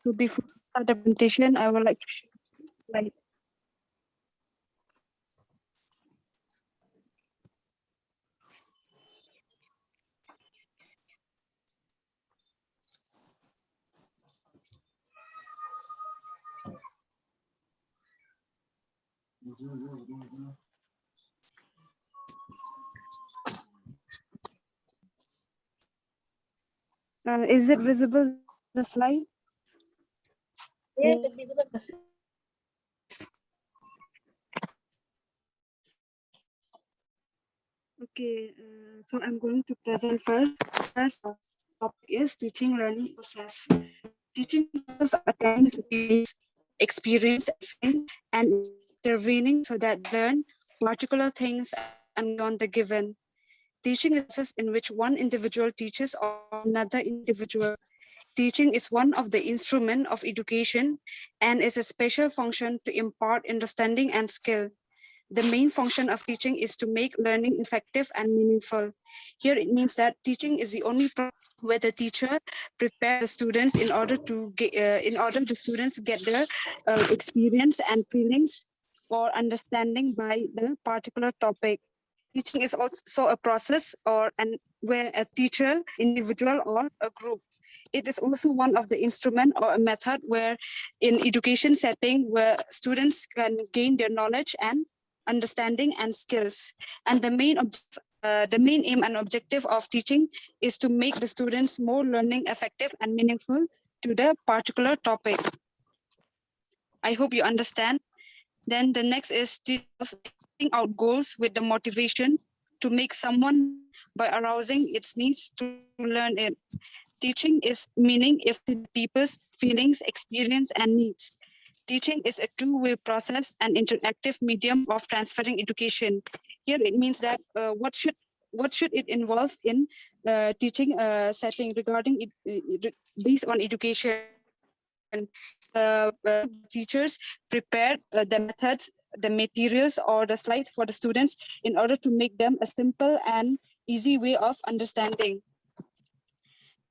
So before I start the presentation, I would like to share like is it visible the slide? Yes, the visible. Okay, so I'm going to present first. First topic is teaching learning process. Teaching is attending to these experience and intervening so that learn particular things and beyond the given. Teaching is a process in which one individual teaches or another individual. Teaching is one of the instruments of education and is a special function to impart understanding and skill. The main function of teaching is to make learning effective and meaningful. Here it means that teaching is the only where the teacher prepares the students in order to get, in order the students get their experience and feelings or understanding by the particular topic. Teaching is also a process or an where a teacher, individual or a group. It is also one of the instrument or a method where in education setting where students can gain their knowledge and understanding and skills. And the main aim and objective of teaching is to make the students more learning effective and meaningful to the particular topic. I hope you understand. Then the next is setting out goals with the motivation to make someone by arousing its needs to learn it. Teaching is meaning if the people's feelings, experience, and needs. Teaching is a two-way process and interactive medium of transferring education. Here it means that what should it involve in teaching setting regarding based on education. Teachers prepare the methods, the materials, or the slides for the students in order to make them a simple and easy way of understanding.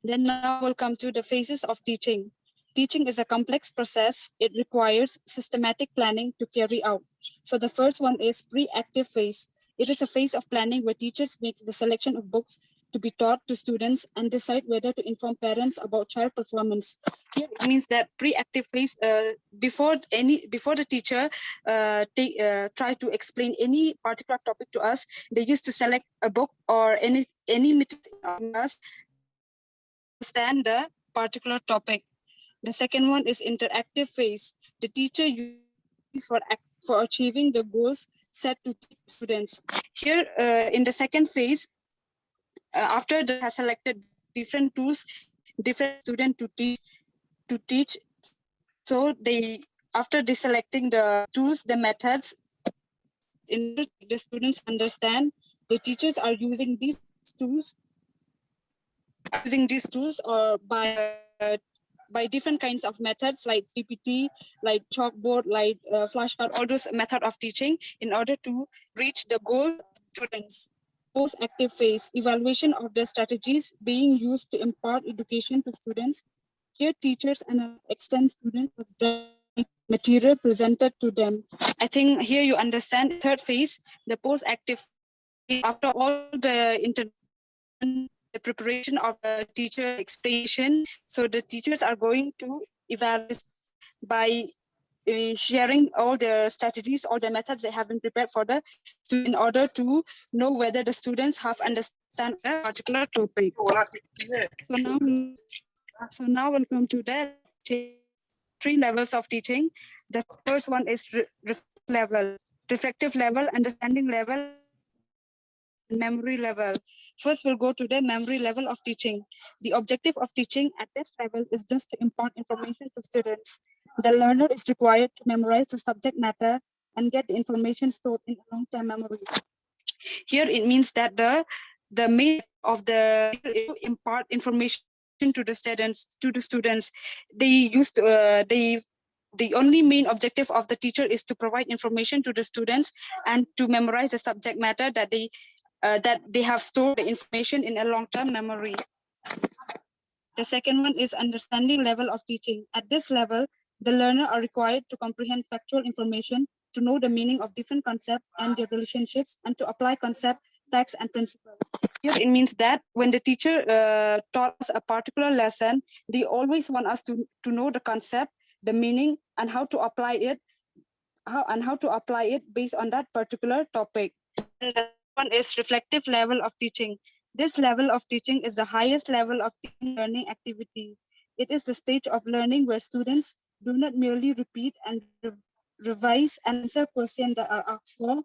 Then now we'll come to the phases of teaching. Teaching is a complex process. It requires systematic planning to carry out. So the first one is pre-active phase. It is a phase of planning where teachers make the selection of books to be taught to students and decide whether to inform parents about child performance. Here it means that pre-active phase before the teacher try to explain any particular topic to us, they used to select a book or any material us understand the particular topic. The second one is interactive phase. The teacher uses for achieving the goals set to students. Here, in the second phase, after they have selected different tools, different student to teach. So they, after they selecting the tools, the methods, in order the students understand, the teachers are using these tools or by different kinds of methods like PPT, like chalkboard, like flashcard, all those method of teaching in order to reach the goal of students. Post-active phase, evaluation of the strategies being used to impart education to students. Here, teachers and extend students with the material presented to them. I think here you understand. Third phase, the post-active phase, after all the the preparation of the teacher explanation. So the teachers are going to evaluate by sharing all the strategies, all the methods they have been prepared for the student in order to know whether the students have understand a particular topic. So now we'll come to the three levels of teaching. The first one is reflective level, understanding level, memory level. First, we'll go to the memory level of teaching. The objective of teaching at this level is just to impart information to students. The learner is required to memorize the subject matter and get the information stored in long-term memory. Here, it means that the main of the is to impart information to the students. They used the only main objective of the teacher is to provide information to the students and to memorize the subject matter that they have stored the information in a long-term memory. The second one is understanding level of teaching. At this level, the learner are required to comprehend factual information, to know the meaning of different concepts and their relationships, and to apply concept, facts, and principles. Here it means that when the teacher taught us a particular lesson, they always want us to know the concept, the meaning, and how to apply it, based on that particular topic. And the one is reflective level of teaching. This level of teaching is the highest level of teaching learning activity. It is the stage of learning where students do not merely repeat and revise and answer questions that are asked for,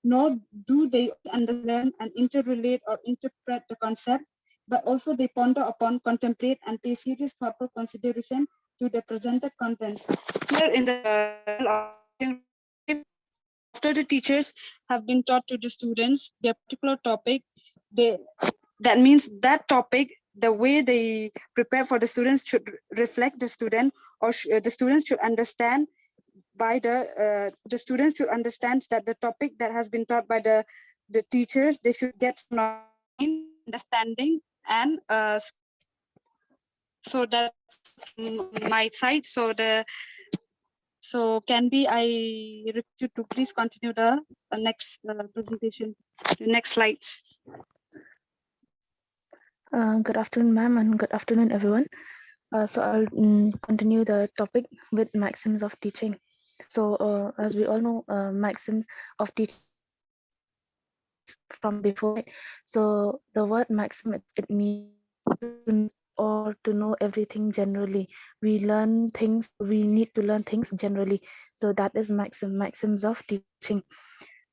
nor do they understand and interrelate or interpret the concept, but also they ponder upon, contemplate, and pay serious thoughtful consideration to the presented contents. Here in the after the teachers have been taught to the students their particular topic, that means that topic, the way they prepare for the students should reflect the student, or the students should understand by the students should understand that the topic that has been taught by the teachers, they should get some understanding, and so that's my side. So Candy, I request you to please continue the next presentation, the next slides. Good afternoon, ma'am, and good afternoon, everyone. So I'll continue the topic with maxims of teaching. So as we all know, maxims of teaching from before. Right? So the word maxim, it means or to know everything generally. We learn things, we need to learn things generally. So that is maxims of teaching.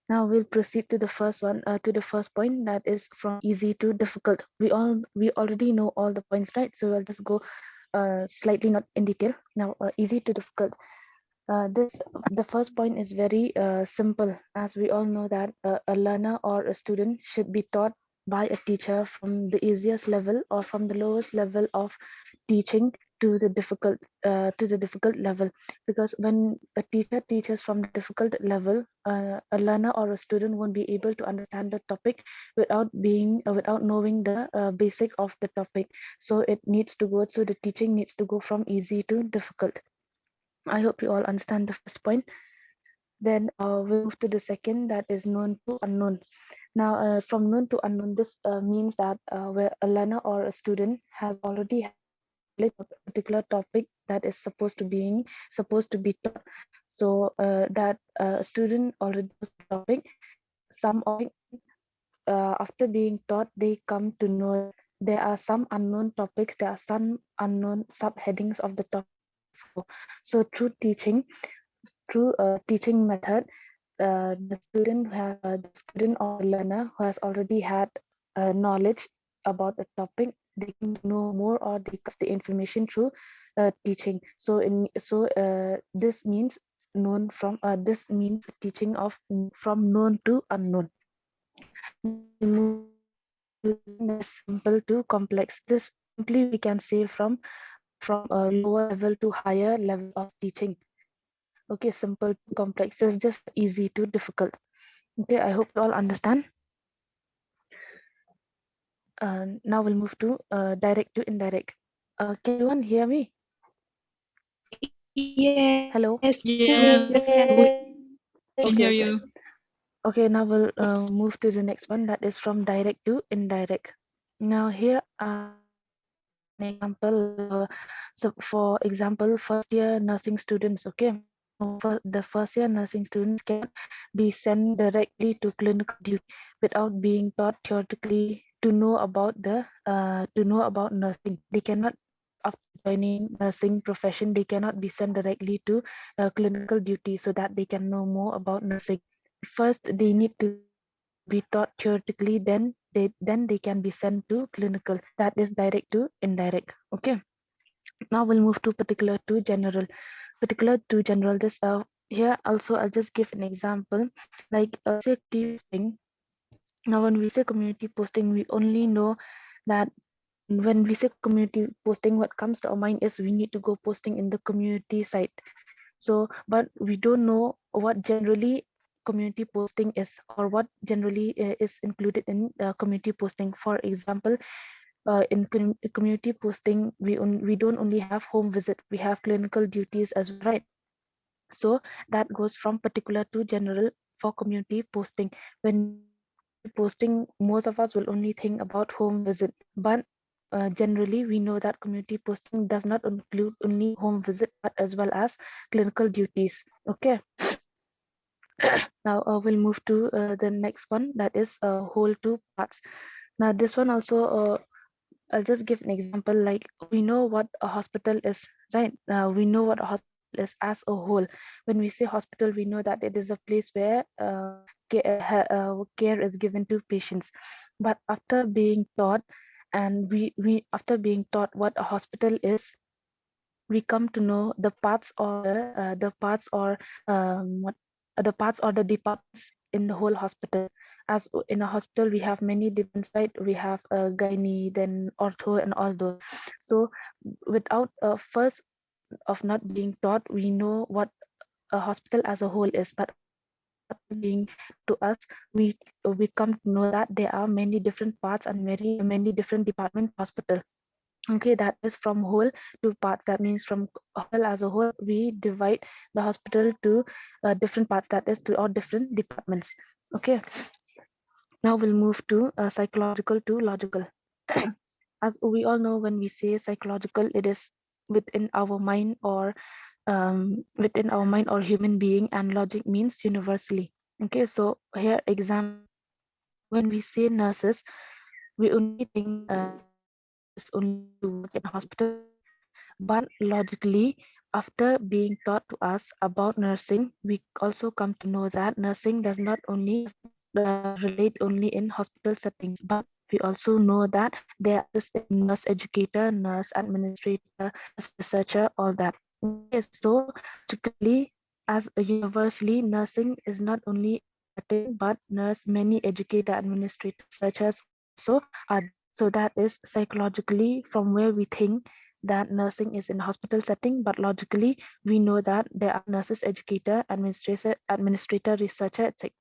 Now we'll proceed to the first one, to the first point, that is from easy to difficult. We already know all the points, right? So I'll just go slightly not in detail. Now easy to difficult. The first point is very simple, as we all know that a learner or a student should be taught by a teacher from the easiest level or from the lowest level of teaching to the difficult level, because when a teacher teaches from the difficult level, a learner or a student won't be able to understand the topic without knowing the basic of the topic. So the teaching needs to go from easy to difficult. I hope you all understand the first point. Then we'll move to the second, that is known to unknown. Now, from known to unknown, this means that where a learner or a student has already a particular topic that is supposed to be taught. So that a student already knows the topic. Some of after being taught, they come to know there are some unknown topics, there are some unknown subheadings of the topic. So through teaching method, the student or learner who has already had knowledge about a topic, they can know more, or they get the information through teaching. This means teaching of from known to unknown. Simple to complex. This simply we can say from a lower level to higher level of teaching. Okay, simple to complex is just easy to difficult. Okay, I hope you all understand. Now we'll move to direct to indirect. Can anyone hear me? Yeah. Hello. Yes. Yes, Candy. I hear you. Okay, now we'll move to the next one, that is from direct to indirect. Now here an example. So for example, first year nursing students. Okay, for the first year nursing students can be sent directly to clinical duty without being taught theoretically to know about nursing. They cannot, after joining nursing profession, they cannot be sent directly to clinical duty so that they can know more about nursing. First, they need to be taught theoretically, then they can be sent to clinical. That is direct to indirect. Okay, now we'll move to particular to general. This here also I'll just give an example, like say posting. Now when we say community posting, we only know that when we say community posting, what comes to our mind is we need to go posting in the community site. So but we don't know what generally community posting is, or what generally is included in community posting. For example, in community posting, we don't only have home visit, we have clinical duties as well, right? So that goes from particular to general for community posting. When posting, most of us will only think about home visit, but generally we know that community posting does not include only home visit but as well as clinical duties. Okay. Now we'll move to the next one, that is whole to parts. Now this one also I'll just give an example. Like, we know what a hospital is, right? We know what a hospital is as a whole. When we say hospital, we know that it is a place where care is given to patients. But after being taught, and we after being taught what a hospital is, we come to know the parts or the parts or what the parts or the departments in the whole hospital. As in a hospital, we have many different sites. We have gynae, then ortho, and all those. So without first of not being taught, we know what a hospital as a whole is, but being to us, we come to know that there are many different parts and many different department hospital. Okay, that is from whole to parts. That means from hospital as a whole, we divide the hospital to different parts, that is to all different departments. Okay, now we'll move to psychological to logical. As we all know, when we say psychological, it is within our mind or within our mind or human being, and logic means universally. Okay, so here example, when we say nurses, we only think is only to work in a hospital, but logically, after being taught to us about nursing, we also come to know that nursing does not only relate only in hospital settings, but we also know that there is a nurse educator, nurse administrator, nurse researcher, all that. Okay, so typically, as a universally, nursing is not only a thing, but nurse, many educator, administrator, researchers also are. So that is psychologically from where we think that nursing is in hospital setting, but logically we know that there are nurses, educator, administrator, researcher, etc.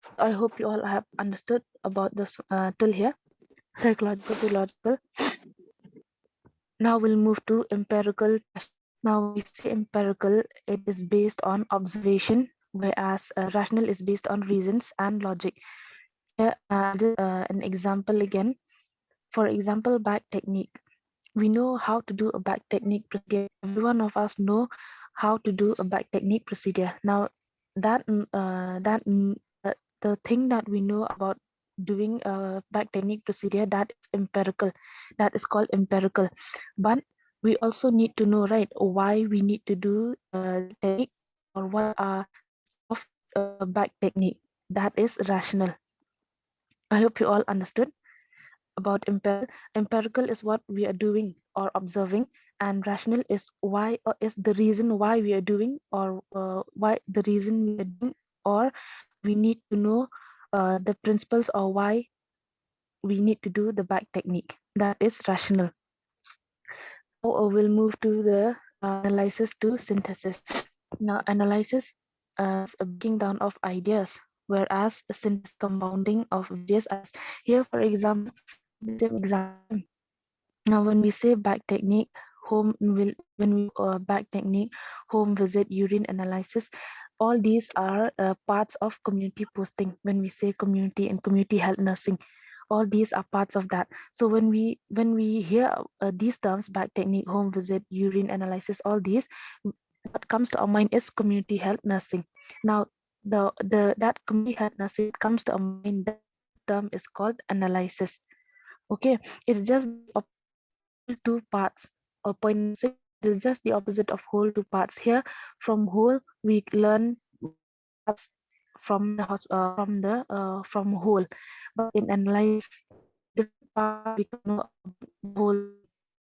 So I hope you all have understood about this till here, psychological to logical. Now we'll move to empirical. Now we say empirical, it is based on observation, whereas rational is based on reasons and logic. Here, just an example again. For example, back technique. We know how to do a back technique procedure. Every one of us know how to do a back technique procedure. Now, the thing that we know about doing a back technique procedure, that is empirical. That is called empirical. But we also need to know, right, why we need to do technique, or what are of back technique. That is rational. I hope you all understood about empirical. Empirical is what we are doing or observing, and rational is why, or is the reason why we are doing, or why the reason we are doing, or we need to know the principles, or why we need to do the back technique. That is rational. Now we'll move to the analysis to synthesis. Now analysis is a breaking down of ideas, whereas synthesis compounding of various ideas. Here, for example, the same example. Now, when we say back technique, back technique, home visit, urine analysis, all these are parts of community posting. When we say community and community health nursing, all these are parts of that. So when we hear these terms, back technique, home visit, urine analysis, all these, what comes to our mind is community health nursing. Now, that community health nursing comes to our mind. That term is called analysis. Okay, it's just two parts or point. So it is just the opposite of whole to parts. Here, from whole we learn parts from from whole, but in analyze the part we know whole.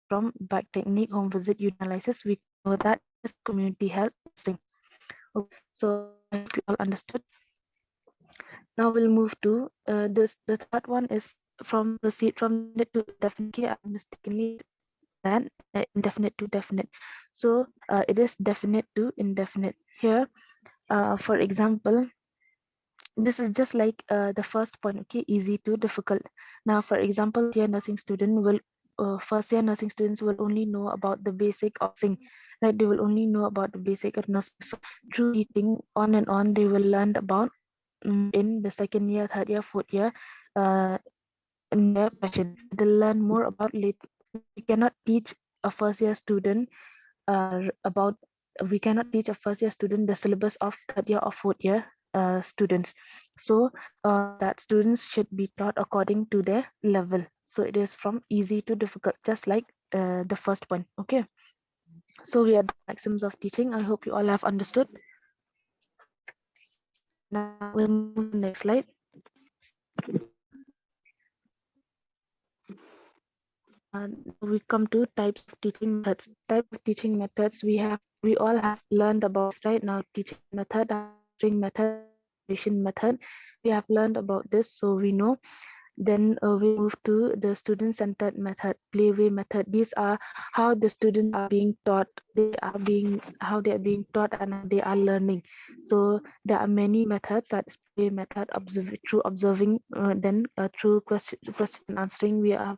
From back technique, home visit, analysis, we know that is community health nursing. Okay, so I hope you all understood. Now we'll move to this. The third one is from proceed from it to definitely. I mistakenly that indefinite to definite. So it is definite to indefinite. Here, for example, this is just like the first point, okay, easy to difficult. Now, for example, first year nursing students will only know about the basic of nursing, right? They will only know about the basic of nursing. So through teaching on and on, they will learn about in the second year, third year, fourth year, in their passion. They learn more about later. We cannot teach a first year student about we cannot teach a first year student the syllabus of third year or fourth year students. So that students should be taught according to their level. So it is from easy to difficult, just like the first one. Okay, so we are the maxims of teaching. I hope you all have understood. Now we'll move to the next slide. We come to types of teaching methods. Type of teaching methods we all have learned about right now. Teaching method, string method, method. We have learned about this, so we know. Then we move to the student-centered method, playway method. These are how the students are being taught. How they are being taught and how they are learning. So there are many methods. That is playway method, through observing, then through question answering. We are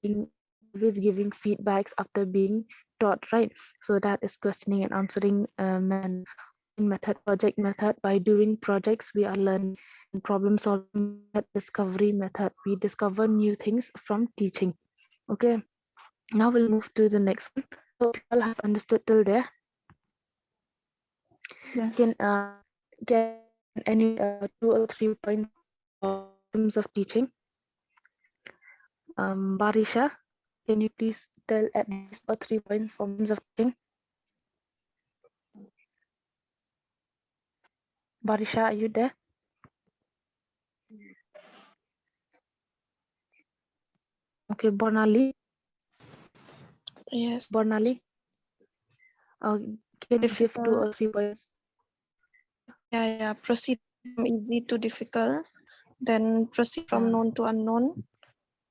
always giving feedbacks after being taught, right? So that is questioning and answering method. Project method, by doing projects we are learning. Problem solving method, discovery method, we discover new things from teaching. Okay, now we'll move to the next one. Hope you all have understood till there. Yes. Can any 2 or 3 points in terms of teaching? Barisha, can you please tell at least 2 or 3 points for terms of teaching? Barisha, are you there? Okay, Bornali. Yes. Bornali. Can you give 2 or 3 points? Yeah. Proceed from easy to difficult, then proceed from known to unknown,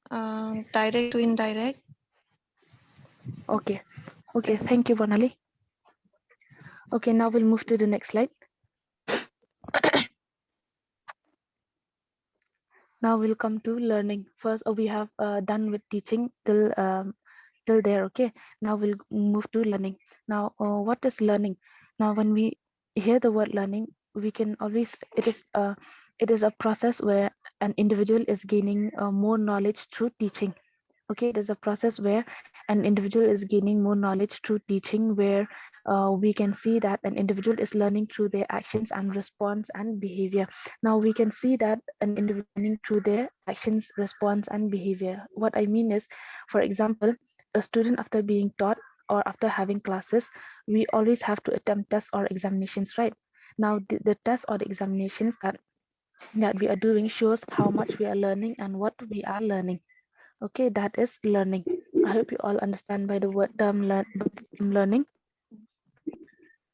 direct to indirect. Okay. Okay, thank you, Bornali. Okay, now we'll move to the next slide. Now we'll come to learning. First, we have done with teaching till there. Okay, now we'll move to learning. Now, what is learning? Now, when we hear the word learning, we can always it is a process where an individual is gaining more knowledge through teaching. Okay, it is a process where an individual is gaining more knowledge through teaching, where we can see that an individual is learning through their actions and response and behavior. Now we can see that an individual learning through their actions, response and behavior. What I mean is, for example, a student after being taught or after having classes, we always have to attempt tests or examinations, right? Now the tests or the examinations that we are doing shows how much we are learning and what we are learning. Okay, that is learning. I hope you all understand by the word term learning.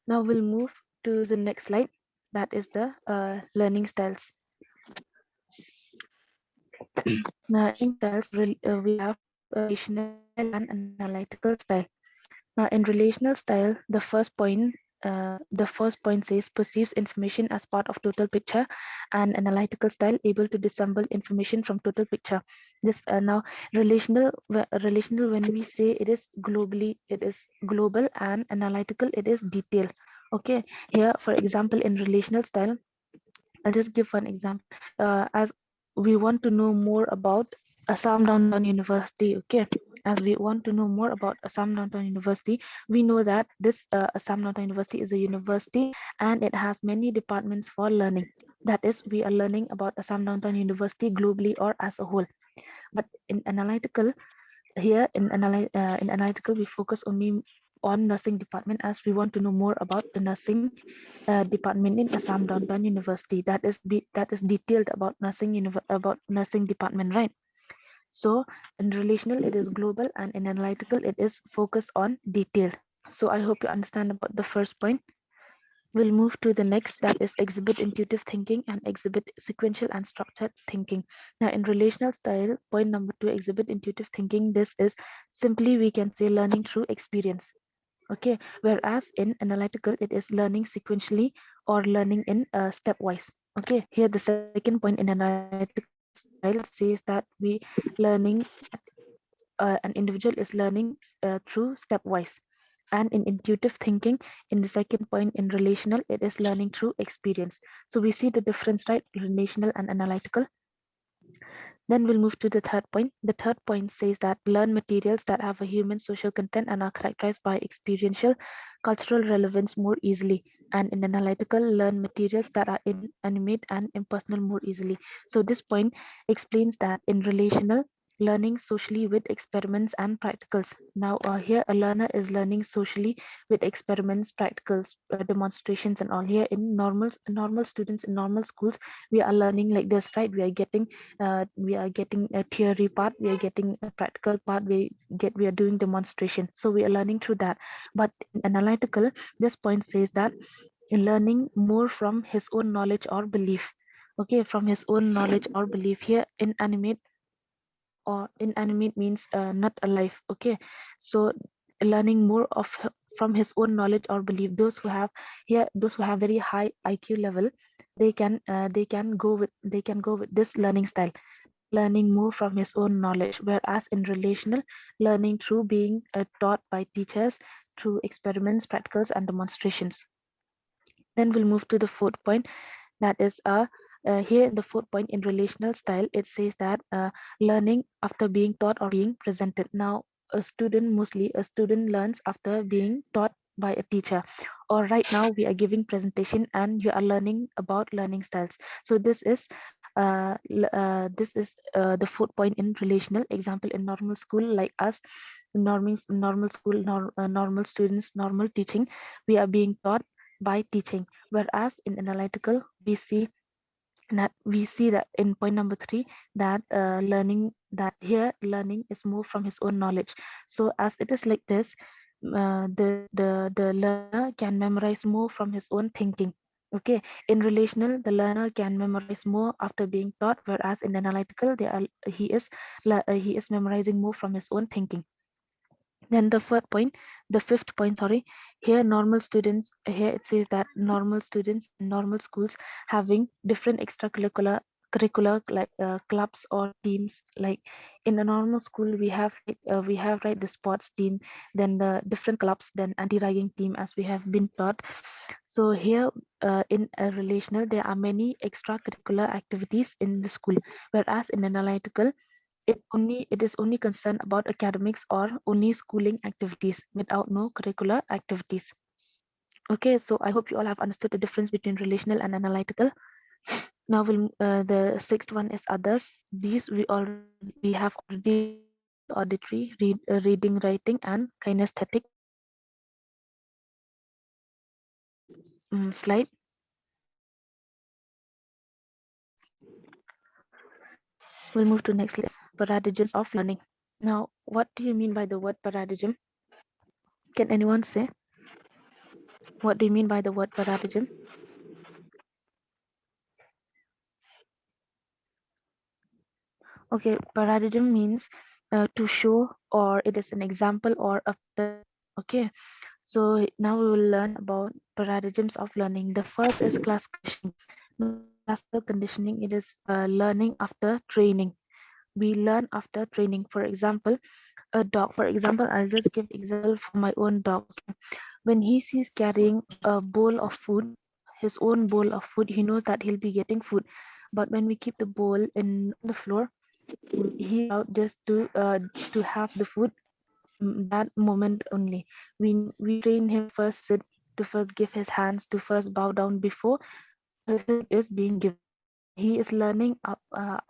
Now we'll move to the next slide. That is the learning styles. Now, in styles, we have relational and analytical style. Now, in relational style, the first point says perceives information as part of total picture, and analytical style able to dissemble information from total picture. This now relational when we say it is global, and analytical it is detailed. Okay, here for example in relational style, I'll just give one example. As we want to know more about Assam Downtown University, okay? As we want to know more about Assam Downtown University, we know that this Assam Downtown University is a university and it has many departments for learning. That is, we are learning about Assam Downtown University globally or as a whole. But in analytical, here in analytical, we focus only on nursing department, as we want to know more about the nursing department in Assam Downtown University. That is detailed about nursing department, right? So in relational it is global, and in analytical it is focused on detail. So I hope you understand about the first point. We'll move to the next, that is exhibit intuitive thinking and exhibit sequential and structured thinking. Now in relational style, point number 2, exhibit intuitive thinking. This is simply, we can say, learning through experience. Okay, whereas in analytical it is learning sequentially or learning in stepwise. Okay, here the second point in analytical style says that we learning an individual is learning through stepwise, and in intuitive thinking, in the second point in relational, it is learning through experience. So we see the difference, right? Relational and analytical. Then we'll move to the third point. The third point says that learn materials that have a human social content and are characterized by experiential cultural relevance more easily. And in analytical, learn materials that are inanimate and impersonal more easily. So this point explains that in relational, learning socially with experiments and practicals. Now here a learner is learning socially with experiments, practicals, demonstrations and all. Here in normal students in normal schools, we are learning like this, right? We are getting a theory part, we are getting a practical part, we are doing demonstration, so we are learning through that. But in analytical, this point says that learning more from his own knowledge or belief. Okay, from his own knowledge or belief. Here inanimate, or inanimate means not alive. Okay, so learning more of from his own knowledge or belief. Those who have here, those who have very high IQ level, they can go with this learning style, learning more from his own knowledge. Whereas in relational, learning through being taught by teachers through experiments, practicals and demonstrations. Then we'll move to the fourth point, that is here in the fourth point in relational style, it says that learning after being taught or being presented. Now mostly a student learns after being taught by a teacher, or right now we are giving presentation and you are learning about learning styles. So this is the fourth point in relational. Example, in normal school like us, normal school, normal students, normal teaching, we are being taught by teaching. Whereas in analytical, we see that in point number 3, that learning, that here learning is more from his own knowledge. So as it is like this, the learner can memorize more from his own thinking. Okay, in relational, the learner can memorize more after being taught, whereas in analytical, he is memorizing more from his own thinking. Then the fifth point, sorry, here normal students, here it says that normal students in normal schools having different extracurricular curricular like clubs or teams. Like in a normal school, we have right the sports team, then the different clubs, then anti-ragging team, as we have been taught. So here in a relational, there are many extracurricular activities in the school, whereas in an analytical, it is only concerned about academics or only schooling activities without no curricular activities. Okay, so I hope you all have understood the difference between relational and analytical. Now the sixth one is others. These we have already auditory, reading, writing and kinesthetic. Slide. We'll move to next list, paradigms of learning. Now, what do you mean by the word paradigm? Can anyone say? What do you mean by the word paradigm? Okay, paradigm means to show, or it is an example or a okay. So now we will learn about paradigms of learning. The first is class conditioning. Classical conditioning, it is learning after training. We learn after training. For example, a dog. For example, I'll just give example for my own dog. When he sees carrying a bowl of food, his own bowl of food, he knows that he'll be getting food. But when we keep the bowl in the floor, he out just to have the food that moment only. We train him first sit, to first give his hands, to first bow down before his food is being given. He is learning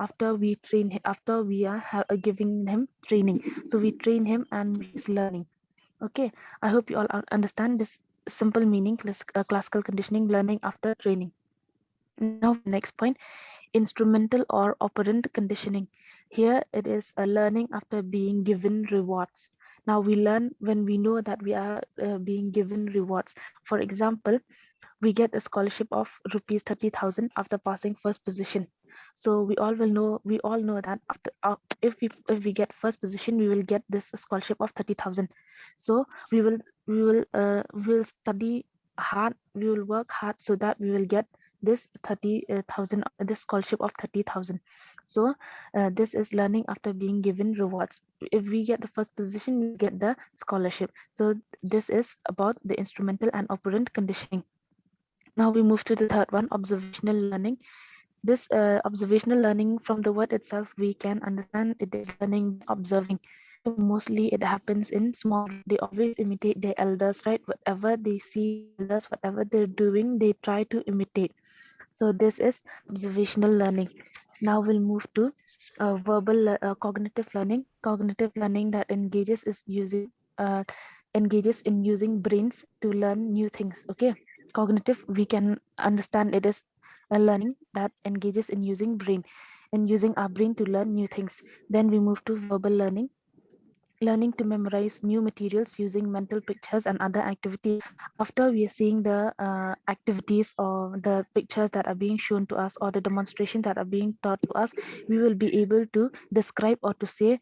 after we train him, after we are giving him training. So we train him and he's learning. Okay, I hope you all understand this simple meaning, classical conditioning, learning after training. Now next point, instrumental or operant conditioning. Here it is a learning after being given rewards. Now we learn when we know that we are being given rewards. For example, we get a scholarship of rupees 30,000 after passing first position. So we all know that after if we get first position, we will get this scholarship of 30,000. So we will study hard, we will work hard so that we will get this 30,000, this scholarship of 30,000. So this is learning after being given rewards. If we get the first position, we get the scholarship. So this is about the instrumental and operant conditioning. Now we move to the third one, observational learning. This observational learning, from the word itself, we can understand it is learning by observing. So mostly it happens in small. They always imitate their elders, right? Whatever they see elders, whatever they're doing, they try to imitate. So this is observational learning. Now we'll move to cognitive learning. Cognitive learning that engages in using brains to learn new things. Okay, cognitive, we can understand it is a learning that engages in using brain and using our brain to learn new things. Then we move to verbal learning. Learning to memorize new materials using mental pictures and other activities. After we are seeing the activities or the pictures that are being shown to us or the demonstrations that are being taught to us, we will be able to describe or to say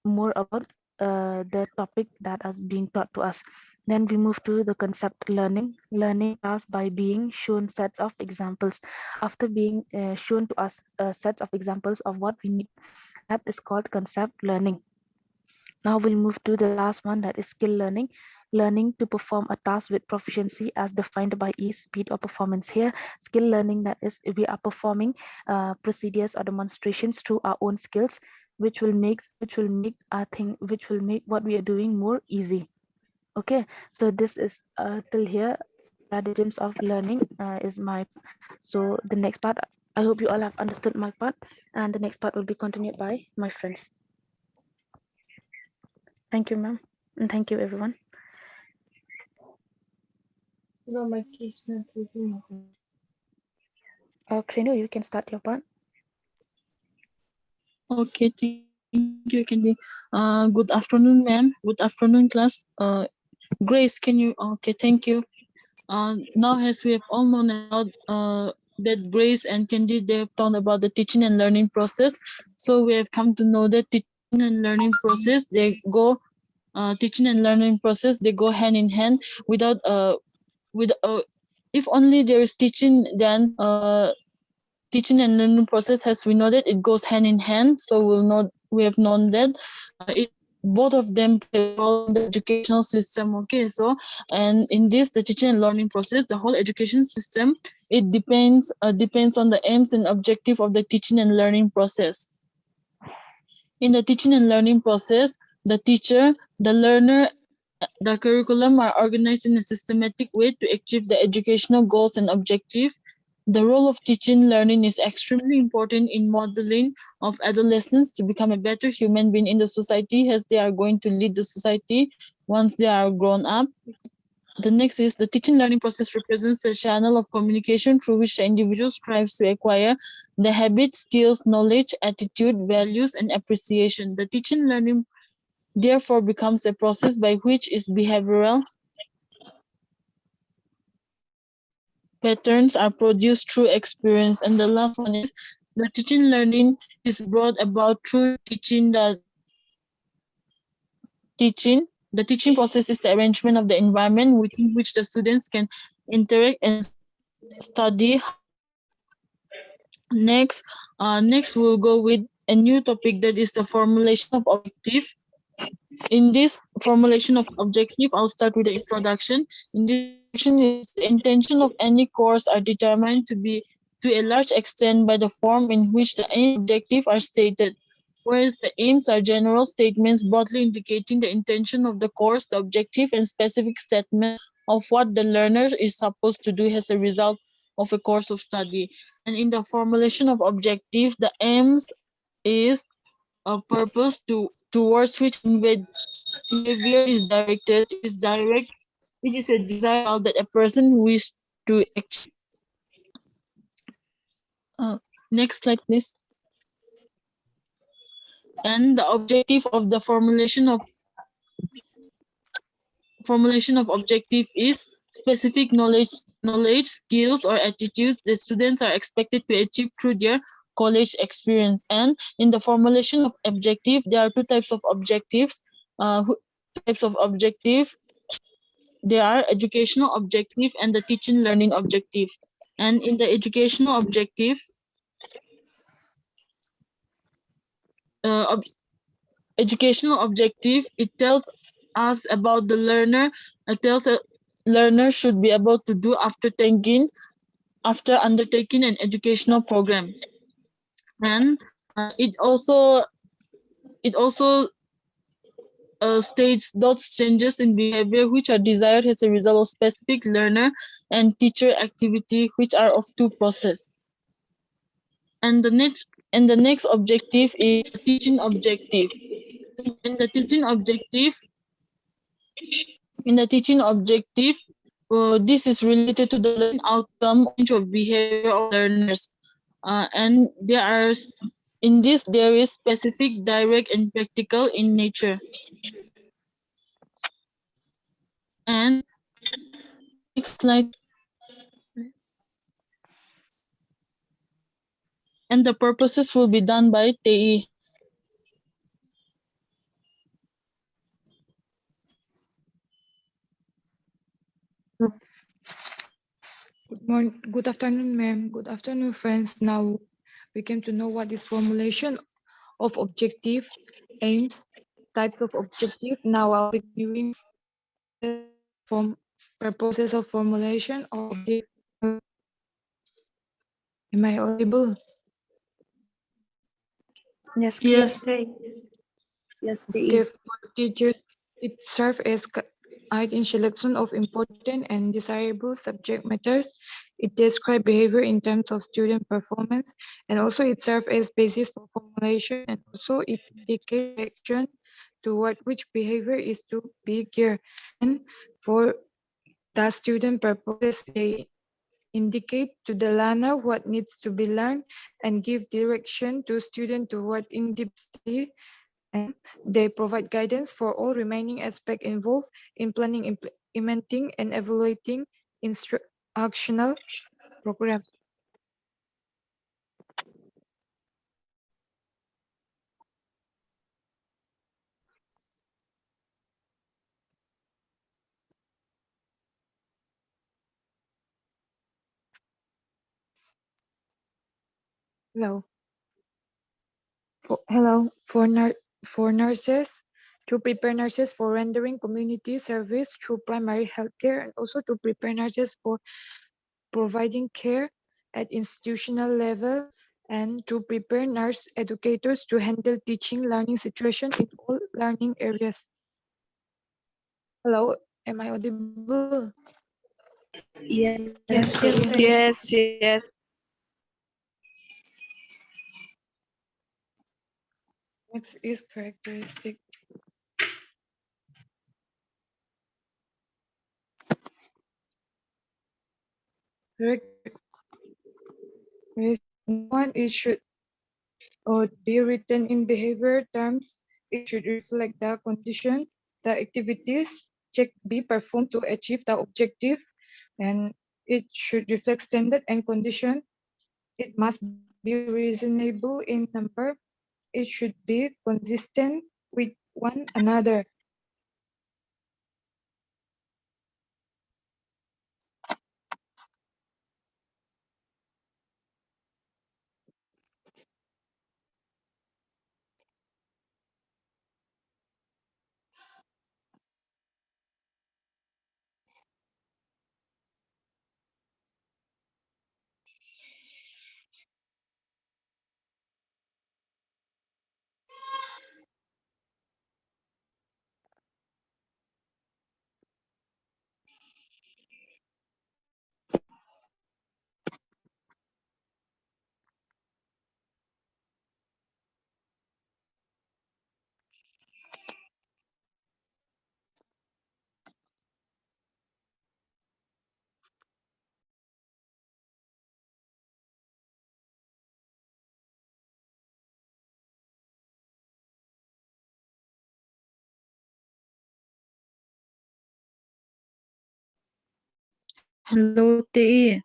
more about the topic that is being taught to us. Then we move to the concept learning. Learning us by being shown sets of examples. After being shown to us sets of examples of what we need, that is called concept learning. Now we'll move to the last one, that is skill learning. Learning to perform a task with proficiency as defined by ease, speed, or performance. Here, skill learning, that is, we are performing procedures or demonstrations through our own skills, which will make what we are doing more easy. Okay, so this is till here. Paradigms of learning is my. So the next part, I hope you all have understood my part, and the next part will be continued by my friends. Thank you, ma'am, and thank you, everyone. Krino, you can start your part. Okay, thank you, Candy. Good afternoon, ma'am. Good afternoon, class. Grace, can you? Okay, thank you. Now, as we have all known about that Grace and Candy, they have talked about the teaching and learning process. So we have come to know that teaching and learning process, they go hand in hand. Without if only there is teaching, then teaching and learning process, as we know that it goes hand in hand. So we have known that both of them play a role in the educational system. Okay, so and in this, the teaching and learning process, the whole education system, it depends on the aims and objective of the teaching and learning process. In the teaching and learning process, the teacher, the learner, the curriculum are organized in a systematic way to achieve the educational goals and objectives. The role of teaching learning is extremely important in modeling of adolescents to become a better human being in the society, as they are going to lead the society once they are grown up. The next is the teaching learning process represents the channel of communication through which the individual strives to acquire the habits, skills, knowledge, attitude, values, and appreciation. The teaching learning therefore becomes a process by which its behavioral patterns are produced through experience. And the last one is the teaching learning is brought about through teaching. The teaching process is the arrangement of the environment within which the students can interact and study. Next we'll go with a new topic, that is the formulation of objective. In this formulation of objective, I'll start with the introduction. In this section, is the intention of any course are determined to a large extent by the form in which the aim objective are stated, whereas the aims are general statements broadly indicating the intention of the course, the objective, and specific statement of what the learner is supposed to do as a result of a course of study. And in the formulation of objective, the aims is a purpose towards which behavior is directed, it is a desire that a person wishes to achieve. Next slide, please. And the objective of the formulation of objective is specific knowledge, skills, or attitudes the students are expected to achieve through their college experience. And in the formulation of objective, there are two types of objectives. They are educational objective and the teaching learning objective. And in the educational objective, educational objective, it tells us about the learner. It tells a learner should be able to do after undertaking an educational program. And it also states those changes in behavior which are desired as a result of specific learner and teacher activity which are of two process. And the next objective is the teaching objective. In the teaching objective, this is related to the learning outcome range of behavior of learners. And there is specific, direct, and practical in nature. And next slide. And the purposes will be done by TE. Good afternoon, ma'am. Good afternoon, friends. Now we came to know what is formulation of objective, aims, types of objective. Now I'll be giving from purposes of formulation of objective. Am I audible? Yes, Yes. Yes, Okay, for teachers, it serves as guide in selection of important and desirable subject matters. It describes behavior in terms of student performance, and also it serves as basis for formulation, and also it indicates direction toward which behavior is to be geared. And for the student purposes, they indicate to the learner what needs to be learned and give direction to student toward in-depth study. And they provide guidance for all remaining aspects involved in planning, implementing, and evaluating instructional programs. Hello. For nurses, to prepare nurses for rendering community service through primary health care, and also to prepare nurses for providing care at institutional level, and to prepare nurse educators to handle teaching learning situation in all learning areas. Hello, am I audible? Yes. yes. Next is characteristic. One, it should be written in behavior terms. It should reflect the condition, the activities check be performed to achieve the objective, and it should reflect standard and condition. It must be reasonable in number. It should be consistent with one another. Hello, TE.